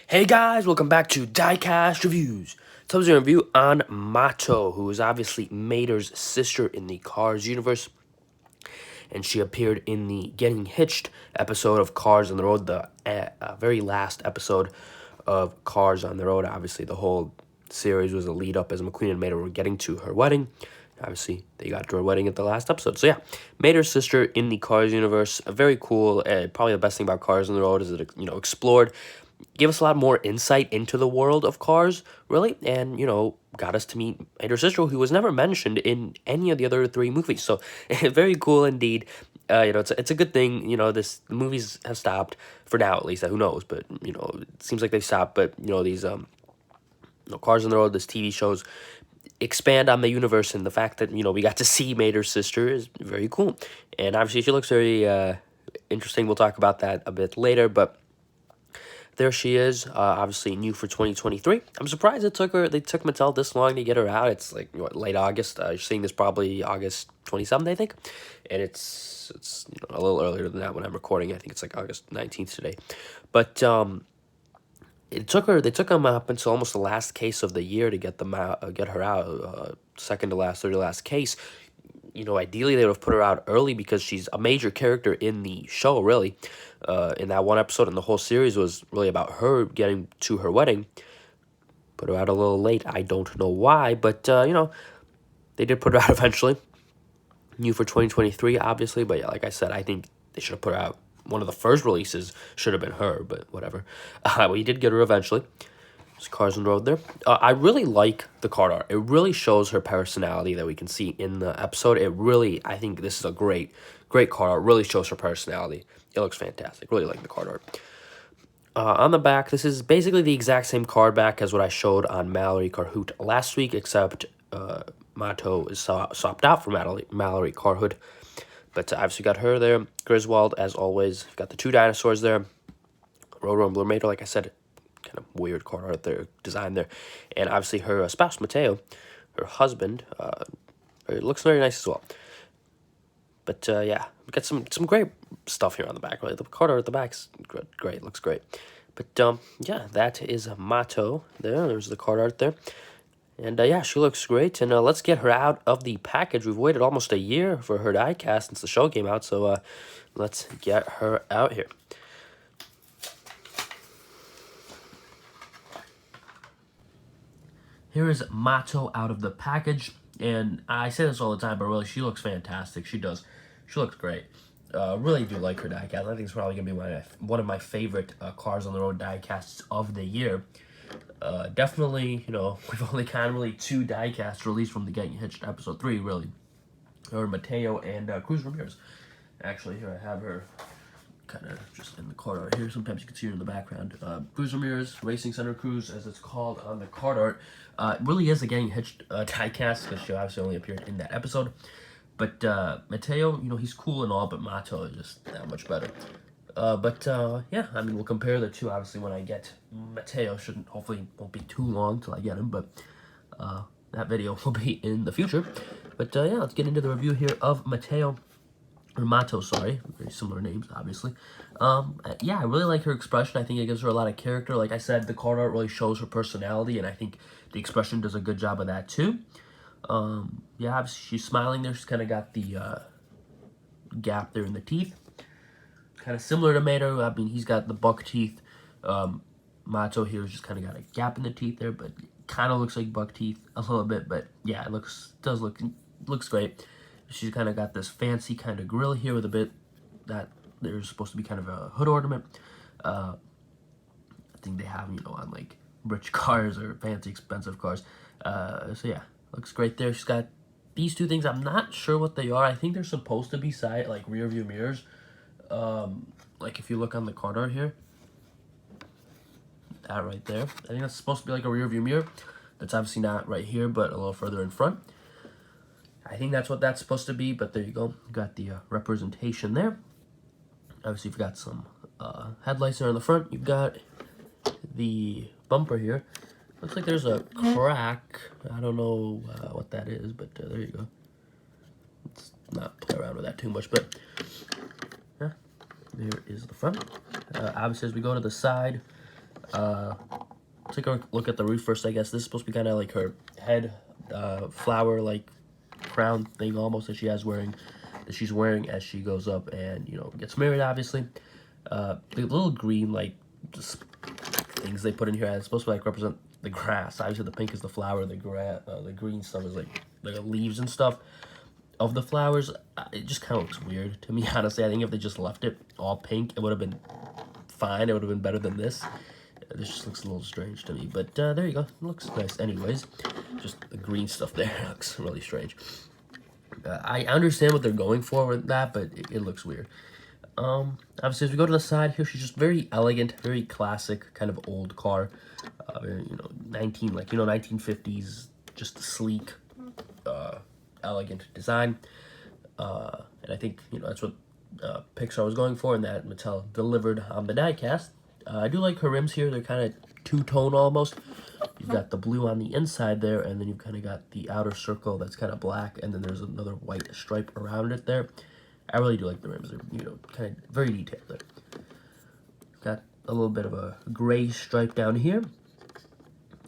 Hey guys, welcome back to Diecast Reviews. So I a review on Mato, who is obviously Mater's sister in the Cars universe, and she appeared in the Getting Hitched episode of Cars on the Road, the very last episode of Cars on the Road. Obviously, the whole series was a lead up as McQueen and Mater were getting to her wedding. Obviously, they got to her wedding at the last episode. So yeah, Mater's sister in the Cars universe, very cool. Probably the best thing about Cars on the Road is that it explored, gave us a lot more insight into the world of Cars, really, and got us to meet Mater's sister, who was never mentioned in any of the other three movies. So very cool indeed. It's a good thing. The movies have stopped for now, at least. Who knows? But it seems like they've stopped. But these Cars on the Road, this TV shows expand on the universe, and the fact that we got to see Mater's sister is very cool. And obviously she looks very interesting. We'll talk about that a bit later, but there she is, obviously new for 2023. I'm surprised they took Mattel this long to get her out. It's like late August. You're seeing this probably August 27th, I think, and it's a little earlier than that when I'm recording. I think it's like August 19th today, but they took them up until almost the last case of the year to get her out. Second to last, third to last case. Ideally they would have put her out early because she's a major character in the show, really. In that one episode, and the whole series was really about her getting to her wedding. Put her out a little late. I don't know why, but they did put her out eventually. New for 2023, obviously, but yeah, like I said, I think they should have put her out. One of the first releases should have been her, but whatever. We did get her eventually. There's Cars on the Road there. I really like the card art. It really shows her personality that we can see in the episode. I think this is a great card art. Really shows her personality. It looks fantastic. Really like the card art. On the back, this is basically the exact same card back as what I showed on Mallory Carhoot last week, except Mato is swapped out for Mallory Carhoot. But obviously got her there. Griswold, as always. Got the two dinosaurs there. Roto and Blue Mato, like I said, kind of weird card art there, design there. And obviously her spouse, Mateo, her husband, it looks very nice as well. But yeah, we got some great stuff here on the back. Right, the card art at the back's great, looks great. But yeah, that is Mato there. There's the card art there. And yeah, she looks great. And let's get her out of the package. We've waited almost a year for her diecast since the show came out. So let's get her out here. Here is Mato out of the package. And I say this all the time, but really, she looks fantastic. She does. She looks great. Really do like her diecast. I think it's probably going to be one of my favorite Cars on the Road diecasts of the year. Definitely, we've only kind of really two diecasts released from the Gettin Hitched episode 3, really. Or Mateo and Cruz Ramirez. Actually, here I have her kind of just in the card art here. Sometimes you can see her in the background. Cruz Ramirez, Racing Center Cruz, as it's called on the card art. It really is a Getting Hitched diecast because she obviously only appeared in that episode. But Mateo, he's cool and all, but Mato is just that much better. Yeah, I mean, we'll compare the two, obviously, when I get Mateo. Hopefully won't be too long till I get him, but that video will be in the future. But yeah, let's get into the review here of Mateo. Or Mato, sorry. Very similar names, obviously. Yeah, I really like her expression. I think it gives her a lot of character. Like I said, the card art really shows her personality, and I think the expression does a good job of that, too. Yeah, obviously she's smiling there. She's kind of got the gap there in the teeth. Kind of similar to Mato. I mean, he's got the buck teeth. Mato here has just kind of got a gap in the teeth there, but kind of looks like buck teeth a little bit. But yeah, it looks great. She's kind of got this fancy kind of grill here with a bit that there's supposed to be kind of a hood ornament. I think they have, on like rich cars or fancy expensive cars. So yeah, looks great there. She's got these two things. I'm not sure what they are. I think they're supposed to be rear view mirrors. Like if you look on the card art here, that right there, I think that's supposed to be like a rear view mirror. That's obviously not right here, but a little further in front. I think that's what that's supposed to be, but there you go. You got the representation there. Obviously, you've got some headlights there on the front. You've got the bumper here. Looks like there's a crack. I don't know what that is, but there you go. Let's not play around with that too much, but yeah, there is the front. Obviously, as we go to the side, Take a look at the roof first, I guess. This is supposed to be kind of like her head flower like crown thing almost that she's wearing as she goes up and, you know, gets married, obviously. The little green like just things they put in here, it's supposed to like represent the grass. Obviously the pink is the flower, the green stuff is like the leaves and stuff of the flowers. It just kind of looks weird to me, honestly. I think if they just left it all pink, it would have been fine. It would have been better than this. This just looks a little strange to me, but there you go. It looks nice anyways. Just the green stuff there looks really strange. I understand what they're going for with that, but it looks weird. Obviously, as we go to the side here, she's just very elegant, very classic, kind of old car. Very, you know, 1950s, just sleek, elegant design. And I think, you know, that's what Pixar was going for, and that Mattel delivered on the diecast. I do like her rims here. They're kind of two-tone almost. You've got the blue on the inside there, and then you've kind of got the outer circle that's kind of black, and then there's another white stripe around it there. I really do like the rims. They're, you know, kind of very detailed there. Got a little bit of a gray stripe down here.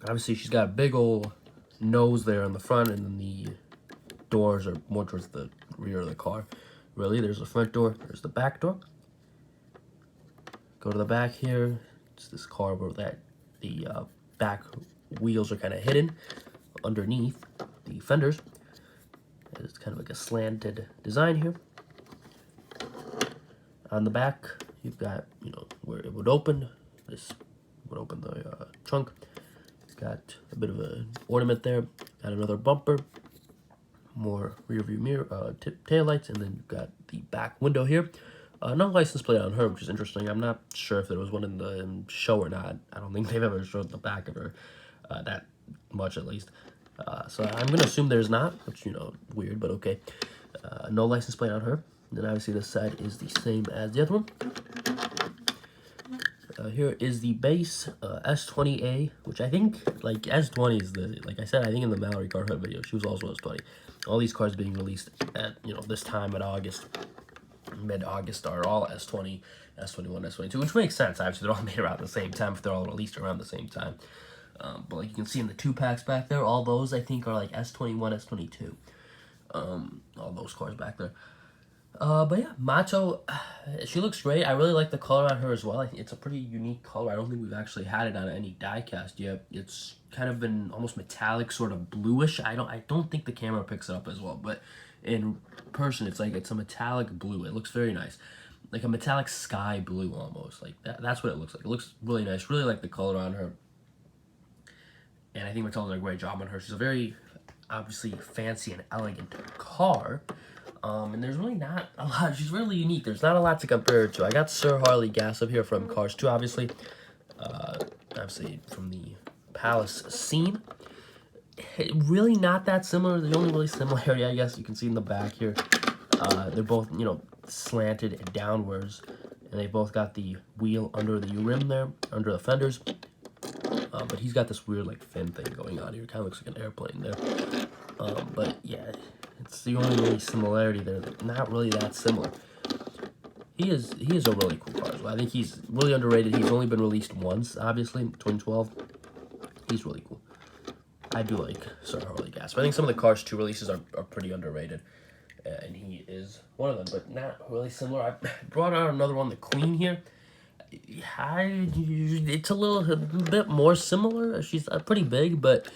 Obviously, she's got a big old nose there on the front, and then the doors are more towards the rear of the car. Really, there's the front door, there's the back door. Go to the back here. It's this car where the back wheels are kind of hidden underneath the fenders. It's kind of like a slanted design here. On the back, you've got, you know, where it would open. This would open the trunk. It's got a bit of an ornament there. Got another bumper. More rear view mirror, tail lights, and then you've got the back window here. No license plate on her, which is interesting. I'm not sure if there was one in the show or not. I don't think they've ever showed the back of her that much, at least. So I'm going to assume there's not, which, you know, weird, but okay. No license plate on her. Then obviously this side is the same as the other one. Here is the base S20A, which I think, like, S20 is the, like I said, I think in the Mallory Carhart video, she was also S20. All these cars being released at, you know, this time at August, mid-August, are all S20, S21, S22, which makes sense. Obviously, they're all made around the same time if they're all released around the same time. But like you can see in the 2-packs back there, all those I think are like S21, S22. All those cars back there. But yeah, Mato, she looks great. I really like the color on her as well. I think it's a pretty unique color. I don't think we've actually had it on any diecast yet. It's kind of been almost metallic, sort of bluish. I don't think the camera picks it up as well, but in person, it's a metallic blue. It looks very nice, like a metallic sky blue almost. Like that's what it looks like. It looks really nice. Really like the color on her, and I think Mattel did a great job on her. She's a very obviously fancy and elegant car. And there's really not a lot. She's really unique. There's not a lot to compare her to. I got Sir Harley Gas up here from Cars 2, obviously. Obviously from the Palace scene. Really not that similar. The only really similarity, I guess, you can see in the back here. They're both, you know, slanted downwards. And they both got the wheel under the rim there, under the fenders. But he's got this weird, like, fin thing going on here. It kind of looks like an airplane there. But, yeah, it's the only really similarity there. They're not really that similar. He is a really cool car as well. I think he's really underrated. He's only been released once, obviously, 2012. He's really cool. I do like Sir Harley Gas. But I think some of the Cars 2 releases are pretty underrated. And he is one of them, but not really similar. I brought out another one, the Queen here. It's a bit more similar. She's pretty big, but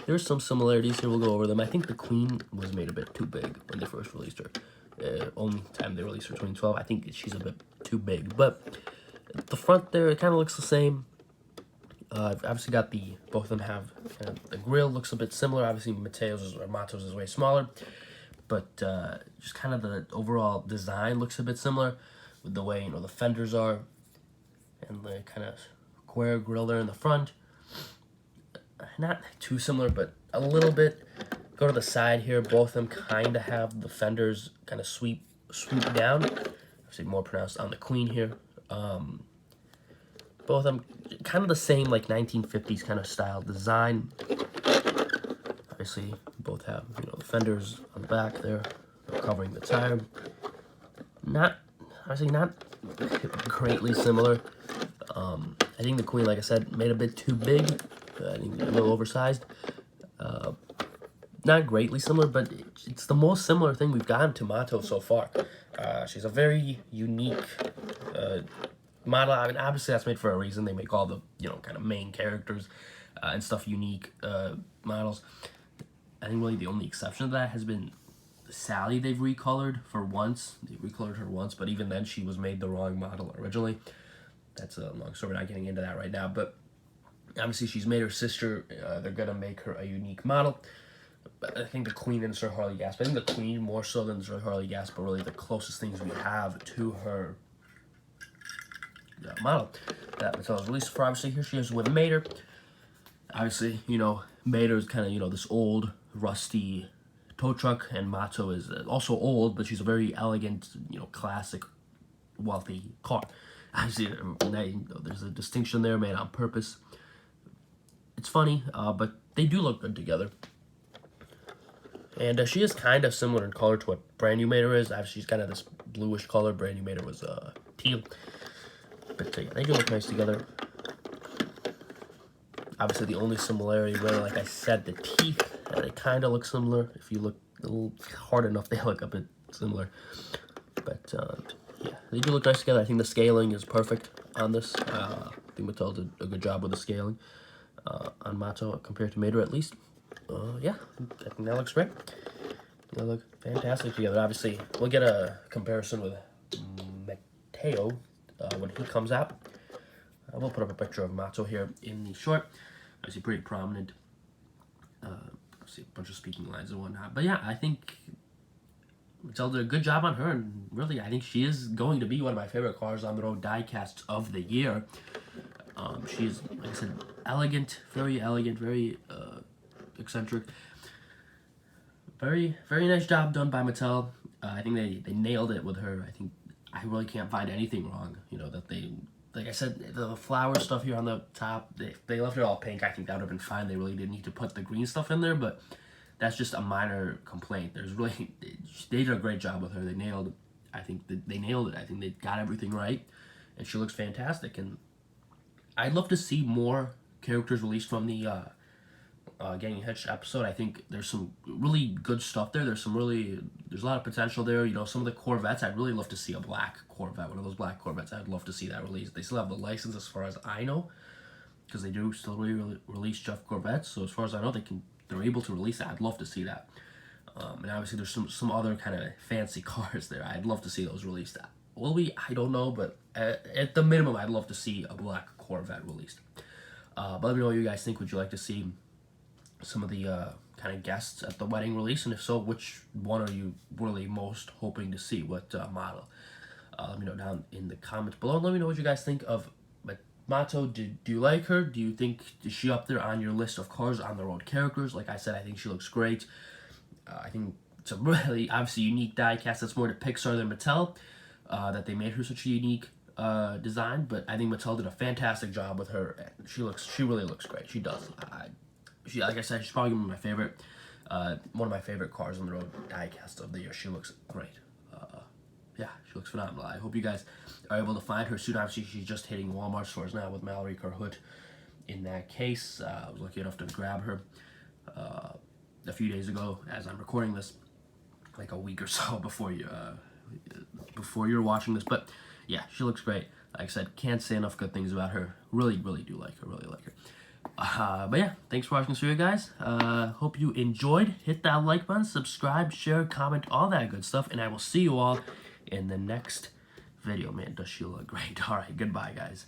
there's some similarities here. We'll go over them. I think the Queen was made a bit too big when they first released her. Only time they released her, 2012. I think she's a bit too big, but the front there, it kind of looks the same. I've obviously got both of them have kind of, the grille looks a bit similar. Obviously, Mato's is way smaller, but just kind of the overall design looks a bit similar with the way, you know, the fenders are and the kind of square grille there in the front. Not too similar, but a little bit. Go to the side here. Both of them kind of have the fenders kind of sweep down. Obviously, more pronounced on the Queen here. Both of them kind of the same, like 1950s kind of style design. Obviously, both have, you know, the fenders on the back there covering the tire. Not greatly similar. I think the queen, like I said, made a bit too big. I think a little oversized. Not greatly similar, but it's the most similar thing we've gotten to Mato so far. She's a very unique model. I mean, obviously that's made for a reason. They make all the, kind of main characters and stuff unique models. I think really the only exception to that has been Sally. They've recolored for once. They recolored her once, but even then she was made the wrong model originally. That's a long story. We're not getting into that right now, but obviously she's made her sister. They're gonna make her a unique model. I think the Queen and Sir Harley Gasp. I think the Queen more so than Sir Harley Gasp, but really the closest things we have to her model that Mattel has released for. Obviously, here she is with Mater. Obviously, Mater is kind of, this old, rusty tow truck, and Mato is also old, but she's a very elegant, classic, wealthy car. Obviously, there's a distinction there made on purpose. It's funny, but they do look good together. And she is kind of similar in color to what Brand New Mater is. She's kind of this bluish color. Brand New Mater was teal. But yeah, they do look nice together. Obviously, the only similarity, really, like I said, the teeth, they kind of look similar. If you look a little hard enough, they look a bit similar. But yeah, they do look nice together. I think the scaling is perfect on this. I think Mattel did a good job with the scaling on Mato compared to Mater, at least. Yeah, I think that looks great. They look fantastic together. Obviously, we'll get a comparison with Matteo when he comes out. We'll put up a picture of Mato here in the short. Obviously, pretty prominent. See a bunch of speaking lines and whatnot. But yeah, I think Mattel did a good job on her, and really, I think she is going to be one of my favorite cars on the road diecasts of the year. She's, like I said, elegant, very eccentric. Very nice job done by Mattel. I think they nailed it with her. I think I really can't find anything wrong. That they, like I said, the flower stuff here on the top, they left it all pink. I think that would have been fine. They really didn't need to put the green stuff in there, but that's just a minor complaint. They did a great job with her. They nailed it. I think they nailed it. I think they got everything right, and she looks fantastic. And I'd love to see more characters released from the Gettin Hitched episode. I think there's some really good stuff there. There's a lot of potential there. Some of the Corvettes, I'd really love to see a black Corvette, one of those black Corvettes. I'd love to see that released. They still have the license as far as I know, because they do still release Jeff Corvettes. So as far as I know, they're able to release that. I'd love to see that. And obviously there's some other kind of fancy cars there. I'd love to see those released. Will we? I don't know, but at the minimum, I'd love to see a black Corvette released. But let me know what you guys think. Would you like to see some of the kind of guests at the wedding release, and if so, which one are you really most hoping to see? What model? Let me know down in the comments below. Let me know what you guys think of Mato. Do you like her? Do you think, is she up there on your list of cars on the road characters? Like I said, I think she looks great. I think it's a really obviously unique diecast that's more to Pixar than Mattel, that they made her such a unique design. But I think Mattel did a fantastic job with her. She really looks great. She does. Like I said, she's probably one of my favorite cars on the road diecast of the year. She looks great. Yeah, she looks phenomenal. I hope you guys are able to find her soon. Obviously, she's just hitting Walmart stores now with Mallory Carhoot in that case. I was lucky enough to grab her a few days ago as I'm recording this, like a week or so before you're watching this. But yeah, she looks great. Like I said, can't say enough good things about her. Really do like her. Really like her. But yeah, thanks for watching this video, guys. Hope you enjoyed. Hit that like button, subscribe, share, comment, all that good stuff, and I will see you all in the next video. Man, does she look great. All right, goodbye, guys.